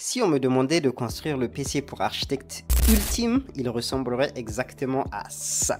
Si on me demandait de construire le PC pour architecte ultime, il ressemblerait exactement à ça.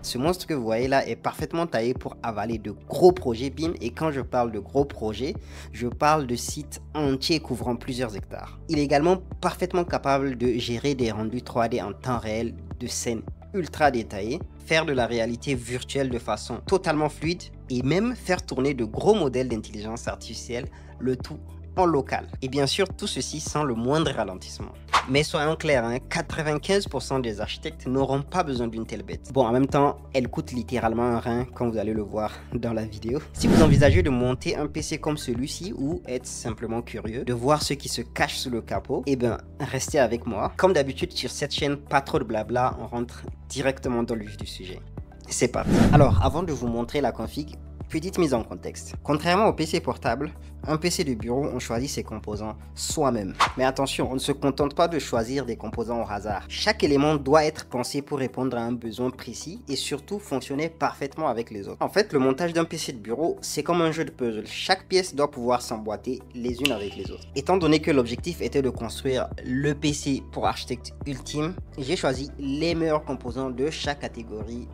Ce monstre que vous voyez là est parfaitement taillé pour avaler de gros projets BIM, et quand je parle de gros projets, je parle de sites entiers couvrant plusieurs hectares. Il est également parfaitement capable de gérer des rendus 3D en temps réel de scènes ultra détaillées, faire de la réalité virtuelle de façon totalement fluide et même faire tourner de gros modèles d'intelligence artificielle, le tout en local. Et bien sûr, tout ceci sans le moindre ralentissement. Mais soyons clairs, 95% des architectes n'auront pas besoin d'une telle bête. Bon, en même temps, elle coûte littéralement un rein, comme vous allez le voir dans la vidéo. Si vous envisagez de monter un PC comme celui-ci ou êtes simplement curieux de voir ce qui se cache sous le capot, eh bien, restez avec moi. Comme d'habitude sur cette chaîne, pas trop de blabla, on rentre directement dans le vif du sujet. C'est parti. Alors, avant de vous montrer la config, petite mise en contexte. Contrairement au PC portable, un PC de bureau, on choisit ses composants soi-même. Mais attention, on ne se contente pas de choisir des composants au hasard. Chaque élément doit être pensé pour répondre à un besoin précis et surtout fonctionner parfaitement avec les autres. En fait, le montage d'un PC de bureau, c'est comme un jeu de puzzle. Chaque pièce doit pouvoir s'emboîter les unes avec les autres. Étant donné que l'objectif était de construire le PC pour architecte ultime, j'ai choisi les meilleurs composants de chaque catégorie,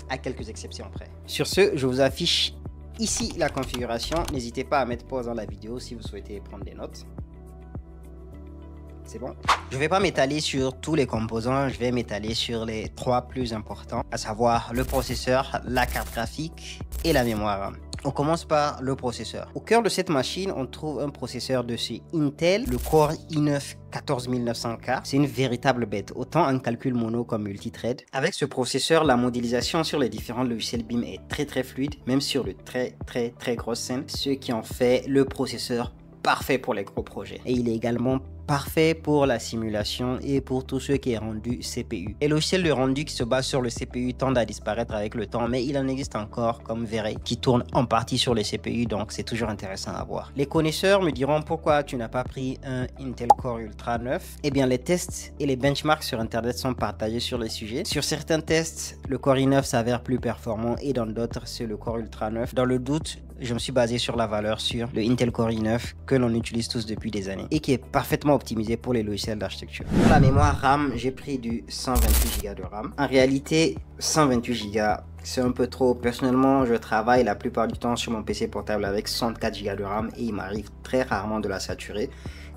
à quelques exceptions près. Sur ce, je vous affiche ici la configuration. N'hésitez pas à mettre pause dans la vidéo si vous souhaitez prendre des notes. C'est bon. Je ne vais pas m'étaler sur tous les composants, je vais m'étaler sur les trois plus importants, à savoir le processeur, la carte graphique et la mémoire. On commence par le processeur. Au cœur de cette machine, on trouve un processeur de chez Intel, le Core i9 14900K. C'est une véritable bête, autant en calcul mono comme multithread. Avec ce processeur, la modélisation sur les différents logiciels BIM est très fluide, même sur de très grosses scènes, ce qui en fait le processeur parfait pour les gros projets. Et il est également parfait pour la simulation et pour tout ce qui est rendu CPU. Les logiciels de rendu qui se basent sur le CPU tendent à disparaître avec le temps, mais il en existe encore comme V-Ray qui tourne en partie sur les CPU, donc c'est toujours intéressant à voir. Les connaisseurs me diront pourquoi tu n'as pas pris un Intel Core Ultra 9. Eh bien, les tests et les benchmarks sur internet sont partagés sur le sujet. Sur certains tests, le Core i9 s'avère plus performant et dans d'autres, c'est le Core Ultra 9. Dans le doute, je me suis basé sur la valeur sur le Intel Core i9 que l'on utilise tous depuis des années et qui est parfaitement optimisé pour les logiciels d'architecture. Pour la mémoire RAM, j'ai pris du 128 Go de RAM. En réalité, 128 Go, c'est un peu trop. Personnellement, je travaille la plupart du temps sur mon PC portable avec 64 Go de RAM et il m'arrive très rarement de la saturer.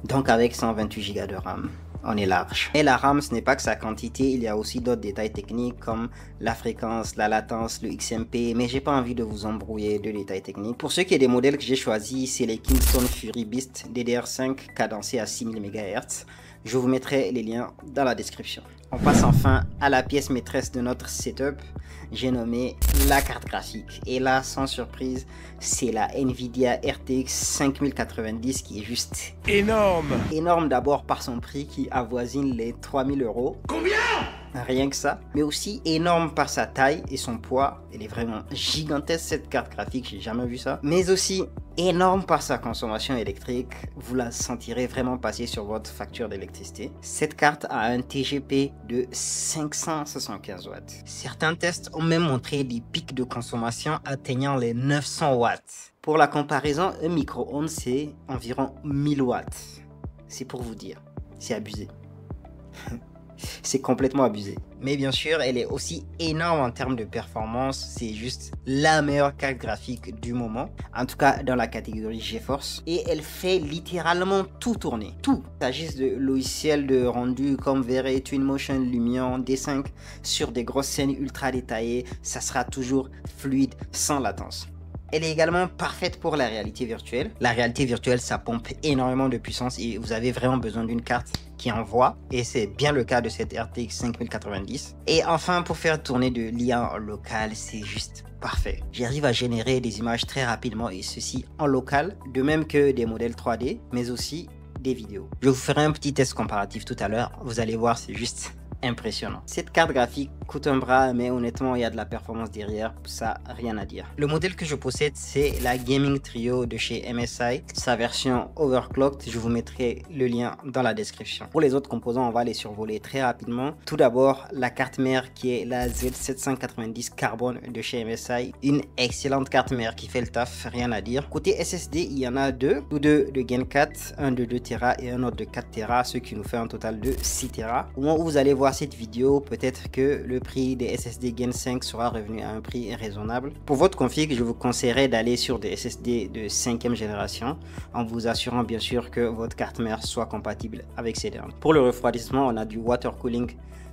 Donc avec 128 Go de RAM, on est large. Et la RAM, ce n'est pas que sa quantité, il y a aussi d'autres détails techniques comme la fréquence, la latence, le XMP, mais j'ai pas envie de vous embrouiller de détails techniques. Pour ce qui est des modèles que j'ai choisis, c'est les Kingston Fury Beast DDR5 cadencés à 6000 MHz. Je vous mettrai les liens dans la description. On passe enfin à la pièce maîtresse de notre setup. J'ai nommé la carte graphique. Et là, sans surprise, c'est la Nvidia RTX 5090 qui est juste énorme. Énorme d'abord par son prix qui avoisine les 3000 €. Combien? Rien que ça. Mais aussi énorme par sa taille et son poids. Elle est vraiment gigantesque cette carte graphique, j'ai jamais vu ça. Mais aussi énorme par sa consommation électrique. Vous la sentirez vraiment passer sur votre facture d'électricité. Cette carte a un TGP de 575 watts. Certains tests ont même montré des pics de consommation atteignant les 900 watts. Pour la comparaison, un micro-ondes c'est environ 1000 watts. C'est pour vous dire, c'est abusé. C'est complètement abusé. Mais bien sûr, elle est aussi énorme en termes de performance. C'est juste la meilleure carte graphique du moment. En tout cas, dans la catégorie GeForce. Et elle fait littéralement tout tourner. Tout. Il s'agisse de logiciels de rendu comme V-Ray, Twinmotion, Lumion, D5. Sur des grosses scènes ultra détaillées, ça sera toujours fluide, sans latence. Elle est également parfaite pour la réalité virtuelle. La réalité virtuelle, ça pompe énormément de puissance et vous avez vraiment besoin d'une carte qui envoie. Et c'est bien le cas de cette RTX 5090. Et enfin, pour faire tourner de l'IA en local, c'est juste parfait. J'arrive à générer des images très rapidement et ceci en local, de même que des modèles 3D, mais aussi des vidéos. Je vous ferai un petit test comparatif tout à l'heure. Vous allez voir, c'est juste impressionnant. Cette carte graphique coûte un bras, mais honnêtement il y a de la performance derrière, ça rien à dire. Le modèle que je possède, c'est la Gaming Trio de chez MSI, sa version overclocked. Je vous mettrai le lien dans la description. Pour les autres composants, on va les survoler très rapidement. Tout d'abord, la carte mère qui est la Z790 Carbone de chez MSI, une excellente carte mère qui fait le taf, rien à dire. Côté SSD, il y en a deux, tous deux de Gen 4, un de 2 Tera et un autre de 4 Tera, ce qui nous fait un total de 6 Tera. Au moment où vous allez voir cette vidéo, peut-être que le prix des SSD Gen 5 sera revenu à un prix raisonnable. Pour votre config, je vous conseillerais d'aller sur des SSD de 5e génération en vous assurant bien sûr que votre carte mère soit compatible avec ces derniers. Pour le refroidissement, on a du water cooling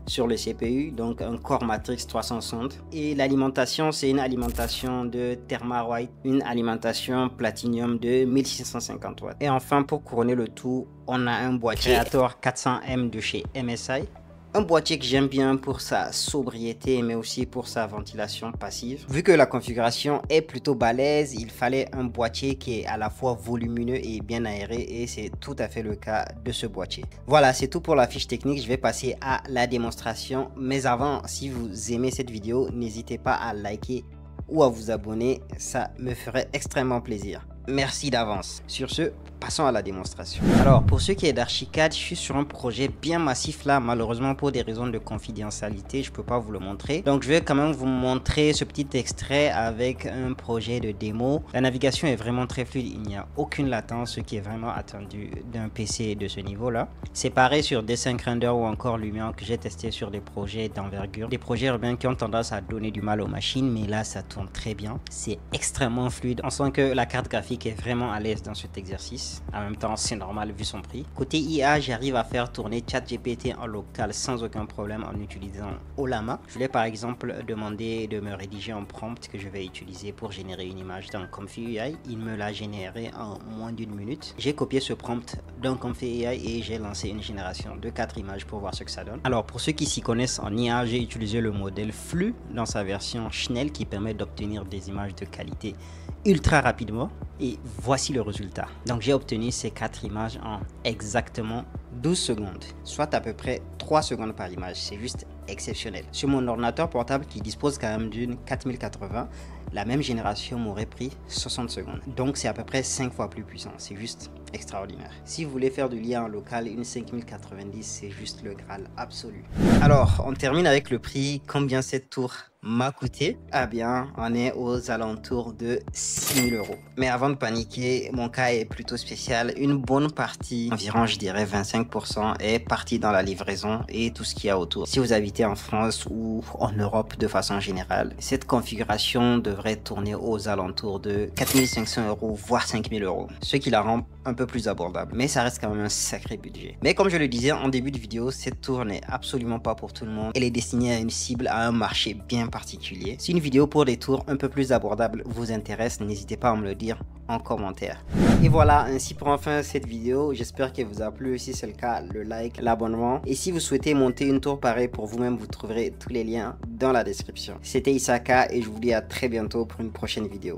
sur le CPU, donc un Core Matrix 360, et l'alimentation, c'est une alimentation de Thermalright, une alimentation Platinum de 1650 watts. Et enfin, pour couronner le tout, on a un boîtier Creator 400M de chez MSI. Un boîtier que j'aime bien pour sa sobriété, mais aussi pour sa ventilation passive. Vu que la configuration est plutôt balèze, il fallait un boîtier qui est à la fois volumineux et bien aéré, et c'est tout à fait le cas de ce boîtier. Voilà, c'est tout pour la fiche technique. Je vais passer à la démonstration. Mais avant, si vous aimez cette vidéo, n'hésitez pas à liker ou à vous abonner. Ça me ferait extrêmement plaisir. Merci d'avance. Sur ce, passons à la démonstration. Alors, pour ce qui est d'Archicad, je suis sur un projet bien massif là. Malheureusement, pour des raisons de confidentialité, je peux pas vous le montrer. Donc, je vais quand même vous montrer ce petit extrait avec un projet de démo. La navigation est vraiment très fluide. Il n'y a aucune latence, ce qui est vraiment attendu d'un PC de ce niveau-là. C'est pareil sur D5 Render ou encore Lumion que j'ai testé sur des projets d'envergure. Des projets urbains qui ont tendance à donner du mal aux machines, mais là, ça tourne très bien. C'est extrêmement fluide. On sent que la carte graphique est vraiment à l'aise dans cet exercice. En même temps, c'est normal vu son prix. Côté IA, j'arrive à faire tourner ChatGPT en local sans aucun problème en utilisant Ollama. Je voulais par exemple demander de me rédiger un prompt que je vais utiliser pour générer une image dans Comfy AI. Il me l'a généré en moins d'1 minute. J'ai copié ce prompt dans Comfy AI et j'ai lancé une génération de 4 images pour voir ce que ça donne. Alors pour ceux qui s'y connaissent en IA, j'ai utilisé le modèle Flux dans sa version Schnell qui permet d'obtenir des images de qualité ultra rapidement, et voici le résultat. Donc j'ai obtenu ces 4 images en exactement 12 secondes, soit à peu près 3 secondes par image. C'est juste exceptionnel. Sur mon ordinateur portable qui dispose quand même d'une 4080, la même génération m'aurait pris 60 secondes. Donc c'est à peu près 5 fois plus puissant. C'est juste extraordinaire. Si vous voulez faire du lien en local, une 5090, c'est juste le Graal absolu. Alors, on termine avec le prix. Combien cette tour m'a coûté? Ah bien, on est aux alentours de 6 000 €. Mais avant de paniquer, mon cas est plutôt spécial. Une bonne partie, environ je dirais 25%, est partie dans la livraison et tout ce qu'il y a autour. Si vous habitez en France ou en Europe de façon générale, cette configuration devrait tourner aux alentours de 4 500 €, voire 5 000 €. Ce qui la rend un peu plus abordable. Mais ça reste quand même un sacré budget. Mais comme je le disais en début de vidéo, cette tour n'est absolument pas pour tout le monde. Elle est destinée à une cible, à un marché bien particulier. Si une vidéo pour des tours un peu plus abordables vous intéresse, n'hésitez pas à me le dire en commentaire. Et voilà, ainsi prend fin cette vidéo. J'espère qu'elle vous a plu. Si c'est le cas, le like, l'abonnement. Et si vous souhaitez monter une tour pareille pour vous-même, vous trouverez tous les liens dans la description. C'était Isaka et je vous dis à très bientôt pour une prochaine vidéo.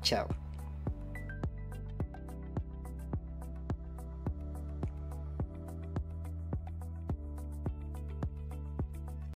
Ciao.